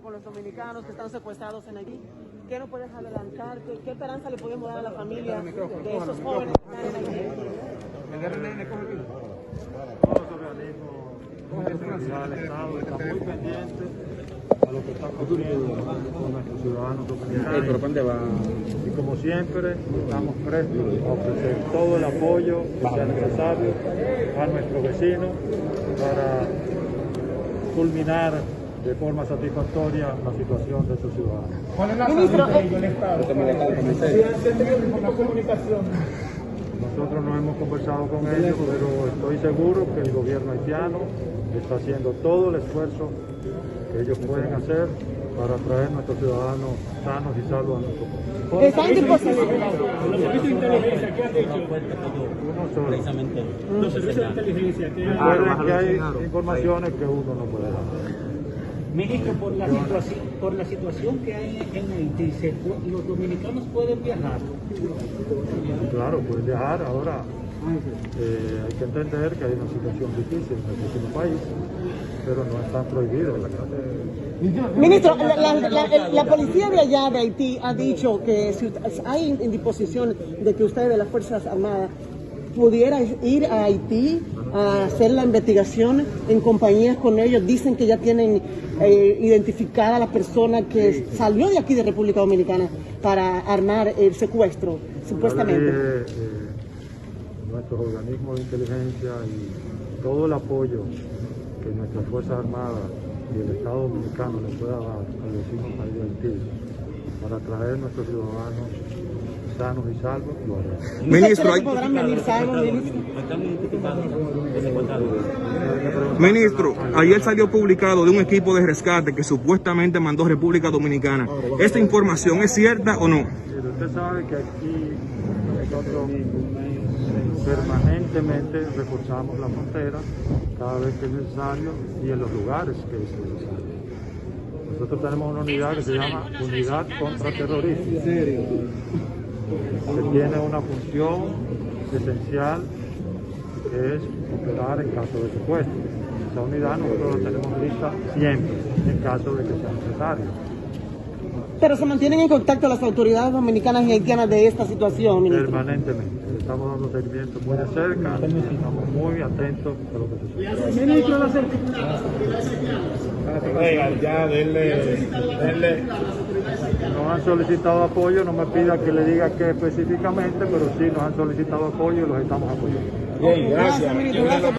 Con los dominicanos que están secuestrados en Haití, ¿qué nos puedes adelantar? ¿Qué esperanza le podemos dar a la familia de esos jóvenes que están en Haití? Todos los organismos del Estado están muy pendientes a lo que está ocurriendo con nuestros ciudadanos dominicanos. Y como siempre, estamos prestos a ofrecer todo el apoyo que sea necesario a nuestros vecinos para culminar de forma satisfactoria la situación de sus ciudadanos. ¿Cuál es la salida del Estado? ¿La comunicación? Nosotros no hemos conversado con ellos, pero estoy seguro que el gobierno haitiano está haciendo todo el esfuerzo que ellos pueden hacer para traer a nuestros ciudadanos sanos y salvos a nuestro país. ¿Están dispuestos? Los servicios de inteligencia, ¿qué han dicho? Uno solo. Los servicios de inteligencia, ¿qué han dicho? Recuerden que hay informaciones que uno no puede dar. Ministro, por la situación que hay en Haití, ¿los dominicanos pueden viajar? Claro, pueden viajar. Ahora hay que entender que hay una situación difícil en el vecino país, pero no están prohibidos. Ministro, la policía de allá de Haití ha dicho que si hay en disposición de que ustedes de las Fuerzas Armadas pudieran ir a Haití a hacer la investigación en compañías con ellos. Dicen que ya tienen identificada a la persona que salió de aquí de República Dominicana para armar el secuestro, supuestamente. Nuestros organismos de inteligencia y todo el apoyo que nuestras Fuerzas Armadas y el Estado Dominicano le pueda dar al vecino país de Haití para traer a nuestros ciudadanos sanos y salvos, lo haremos. Ministro, ¿podrán venir sanos, Ministro, ayer salió publicado de un equipo de rescate que supuestamente mandó República Dominicana. ¿Esta información es cierta o no? Usted sabe que aquí nosotros permanentemente reforzamos la frontera cada vez que es necesario y en los lugares que es necesario. Nosotros tenemos una unidad que se llama Unidad Contraterrorista. ¿En serio? Que tiene una función esencial que es operar en caso de secuestro. Esa unidad nosotros la tenemos lista siempre en caso de que sea necesario. Pero se mantienen en contacto las autoridades dominicanas y haitianas de esta situación, ministro. Permanentemente. Estamos dando seguimiento muy de cerca, estamos muy atentos a lo que sucede. Ministro, las autoridades ya, denle. Nos han solicitado apoyo, no me pida que le diga qué específicamente, pero sí nos han solicitado apoyo y los estamos apoyando. Bien, gracias.